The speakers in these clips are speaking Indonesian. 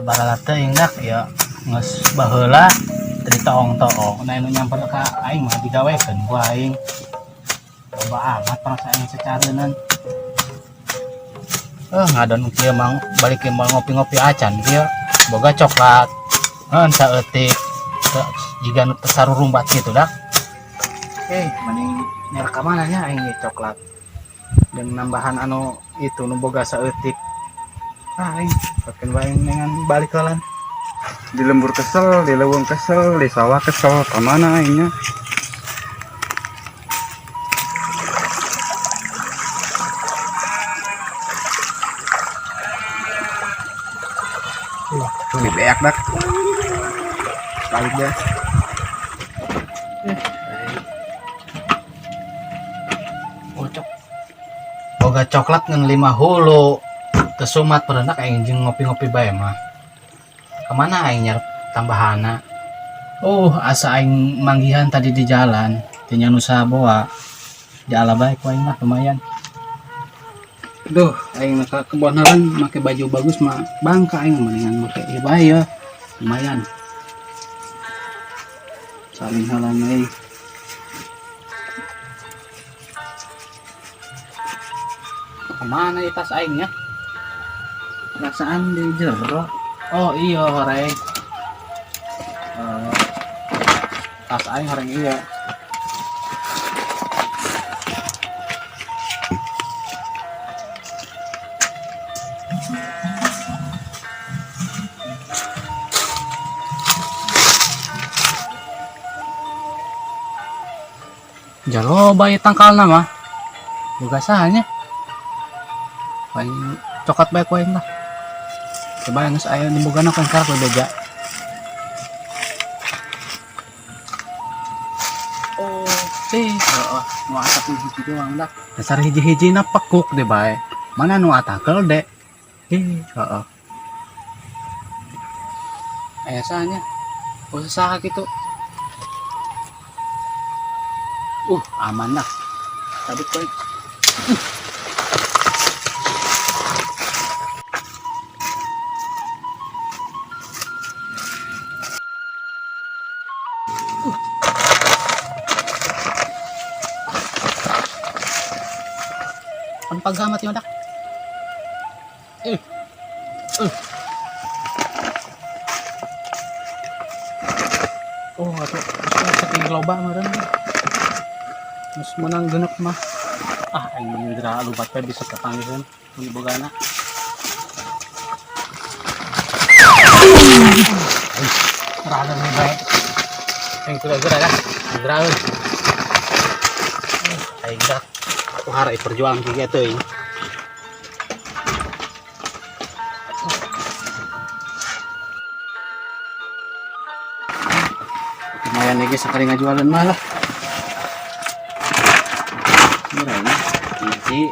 barala teuing dak ya geus baheula teu toong-toong nah anu nyamper ka aing mah digawekeun ku aing loba amat perasaan secareunan ngadon kieu mang balik ke ngopi-ngopi acan kieu boga coklat saeutik jiga nu sarurumbat kitu dak mending nyerah ka mana nya aing coklat dan nambahan anu itu nu boga saeutik aing pakeun wae dengan balik kalan di lembur kesel, di leuweung kesel, di sawah kesel, kemana aingnya? Ini beak dak. Balik deh. Boga coklat ngan 5 hulu tesumat perendak aing jeung ngopi-ngopi bae mah kemana aing nyarep tambahana asa aing manggihan tadi di jalan tanya nusa bawa jala baik aing mah lumayan aing ke kebon halan make baju bagus mah bangka aing mendingan make ieu bae ya lumayan saling halan aing kemana ya tas aingnya perasaan di jero iya horeng tas aing horeng iya jalo bayi tangkal nama buka sahanya paling coklat baik wae lah coba yang saya dibogana kan karek beja nu atak hiji doang dah dasar hiji-hiji na pekuk deh bae mana nu atakel dek aya sahanya usaha gitu aman lah tapi baik kan pagamat yung dak atuh saking loba meureun mus menang genek mah aing menindra lubat teh bisa ketanggihan mun bogana rada nih bae yang gerak-gerak dah gerak aing dak aku harap perjuangan kayak gitu ya. Lumayan lagi sekali ngajualan malah. Ini hiji,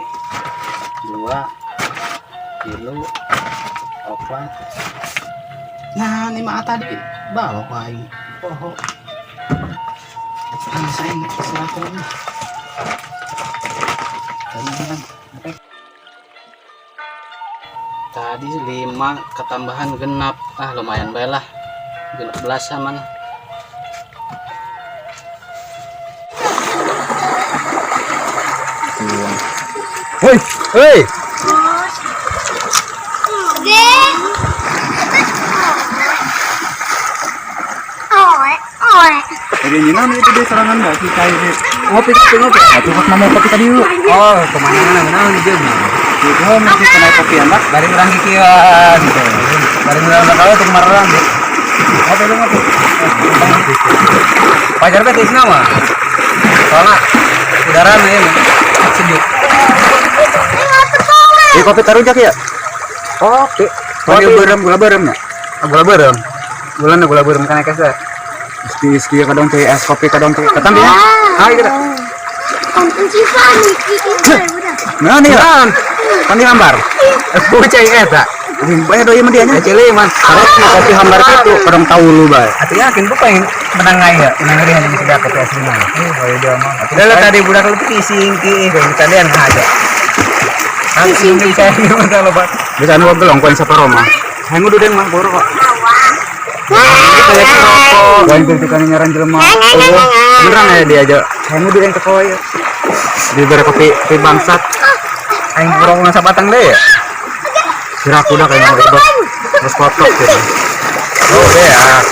2 kilo, 4. Nah, ini mah tadi bawa kain. Saya nggak serah tadi 5 ketambahan genap lumayan bae lah genap belasan man hei Jadi nyinam itu dia serangan enggak sih kayak ngopi. Atuh kos mau kopi tadi dulu. Kemana mana di jeung. Itu masih kena kopi anak Bari urang kikieuan gitu. Bari urang bakal teh marang deh. Ngopi. Pajar teh isna mah. Soalnya udara nih sejuk. Kopi tarujak ya? Kopi. Gula beremnya. Gula berem kan ekes teh. Iski kadang teh es kopi kadang teh ketan dia. Gitu. Konten sifan Nah nih kan. Kan di hambar. Bocah eta. Banyak doi mah dia nya. Cile man. Karena kopi hambar itu kadang tahu lu bae. Atuh yakin bu pengen menang ya. Menang dia hanya bisa kopi asli mah. Dia mah. Udah tadi budak lu pising ki tadian aja. Nanti bisa nyuruh kalau Pak. Bisa anu gelong poin saparoma. Saya ngudu deng mah boro kok. Kayak rokok. Lain kritikan nyaran jelema. Beneran ya dia aja. Saya ngudu deng teko ya. Di bare kopi bangsat. Aing boro ngasa batang deh ya. Kira aku udah kayak ribet. Terus kotok gitu. Oh ya.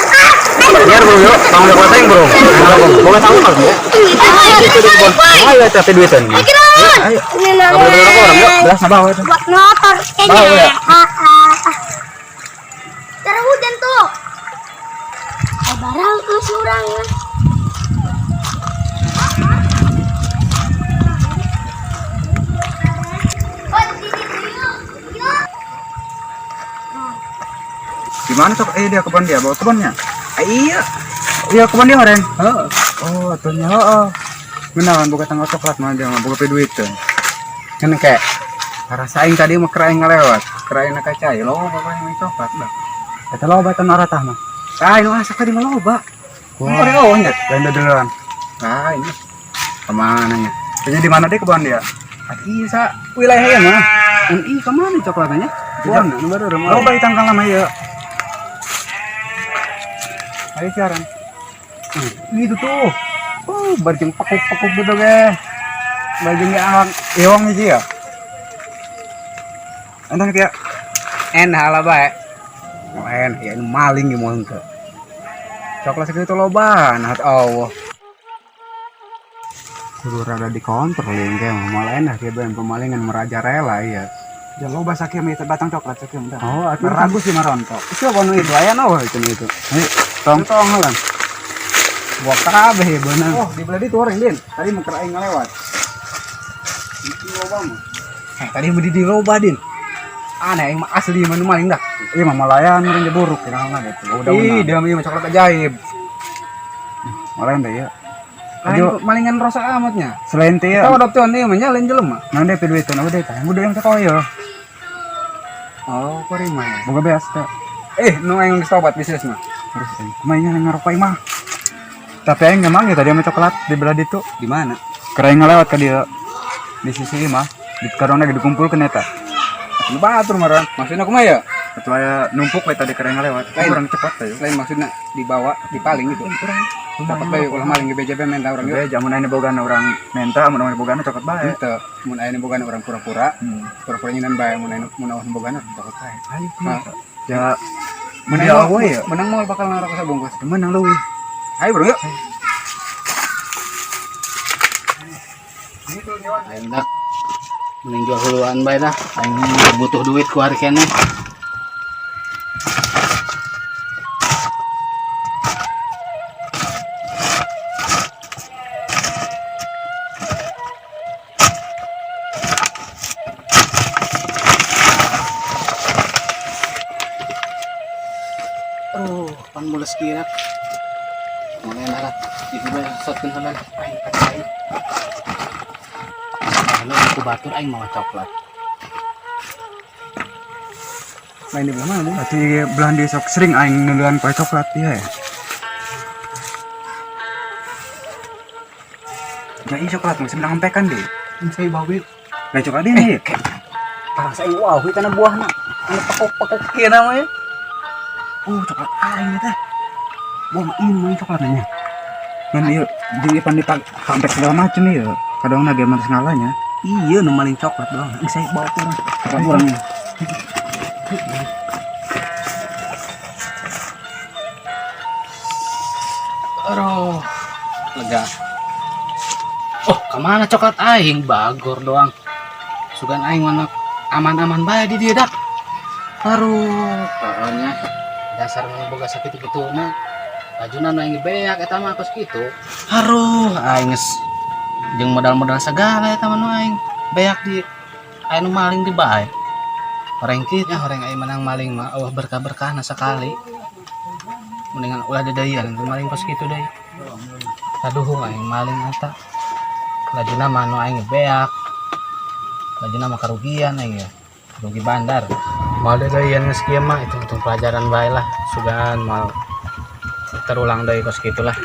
Biar bro yuk, tanggung jawab saya bro. Boleh tahu kan bro? Ayo tapi duitan. Ayo. Kamu boleh orang yuk. Belas bawa itu. Buat motor Bawa ya. Cara hujan tuh. Barang ke surang. Gimana sok? Dia kebun dia bawa kebunnya. Iya. Iya kebun dia orang. Oh, atunya heeh. Beneran buka tanggal coklat mah dia buka duit tuh. Kan kayak rasain tadi mah keraing ngelewat. Keraing nak cai lo bapak yang coklat dah. Eta loba tan aratah mah. Kain mah sakadi mah loba. Wah, oh nya lain duluan. Nah, ini kemana nya? Tanya di mana deh kebun dia? Iya sa wilayah mah. Ih, kemana coklatnya? Bukan, baru rumah. Loba tanggal lama ya. Ayo siaran. Itu tuh. Oh, barjeng pakuk-pakuk gitu ge. Barjeng awang ewang aja ya. Entah kayak enak lah bae. En, ya ini maling di mohon ke. Coklat segitu loba, nah Allah. Kudu rada dikontrol yang kayak malah enak ya ben pemalingan merajalela ya. Ya loba sakieu mah batang coklat sakieu udah. Oh, atuh ragu sih maronto. Itu kono itu aya naon itu. Nih, tong halan. Buat kabeh ya bener. Oh, di belah itu orang din. Tadi mau keraing ngelewat. Itu loba mah. Tadi mau di loba din. Aneh yang asli mana maling dah. Iya mah malayan orang buruk kenal gitu. Udah ih, dia mah coklat ajaib. Malayan deh ya. Ayo malingan rasa amatnya. Selain teh ya. Tahu adoption ieu mah nya lain jelema. Nah deh duitan udah teh. Udah yang sekoyo. Oh, korima ya. Boga beas teh. Nu aing geus tobat bisnis mah. Terus mainnya ngaropai mah. Tapi aing memang ya tadi sama coklat di belah ditu. Di mana? Keraing ngelewat ka dia. Di sisi mah. Di karona dikumpulkeun eta. Lu batur maran. Maksudnya kumaha ya? Ketua numpuk we tadi keraing ngelewat. Kurang cepat teh. Lain maksudnya dibawa, dipaling gitu. Kurang. Dapat bae ulah maling ge BJB menta urang ge. Jamun aya bogaan urang menta, mun aya bogaan coklat bae. Henteu. Mun aya bogaan urang pura-pura. Pura-pura nyinan bae mun aya bogaan coklat bae. Ayo. Ya menang we ya. Menang mah bakal ngarok sabungkus. Menang leuwih. Ayo bro yuk. Aing dak mending jual huluan bae dah. Aing butuh duit ku hari keneh. Pan mulas kira. Mulai narat. Itu bae satkeun halan aing kacai. Lalu aku batur aing mau coklat. Main di mana nih? Berarti Belanda sok sering aing nuluan kue coklat ya. Jadi coklat masih bilang ampekan deh. Saya bawa Lah coklat ini. parang saya wow itu na buahna. Anu pakok-pakok kieu namanya. Coklat aing teh. Wah, ini main coklatnya. Kan ieu di pandai sampai segala macam ieu. Kadang na dia mah ngalanya. Iya nu maling coklat doang. Saya bawa kurang. Aduh, lega. Oh, kemana coklat aing? Bagor doang. Sugan aing mana aman-aman bae di dia dak. Aduh, pokoknya dasar boga sakit kituna. Bajunan aing beak eta mah kos kitu. Aduh, aing geus jeung modal-modal segala eta mah aing. Beak di anu maling di bae. Orang kitu orang aing menang maling mah Allah berkah-berkahna sekali. Mendingan ulah dadaian maling kos kitu deui. Aduh aing maling eta. Lajuna mah anu aing beak. Lajuna mah karugian aing ya. Rugi bandar. Mau dadaian geus kieu mah itu untuk pelajaran bae lah. Sugan mau terulang deui kos kitu lah.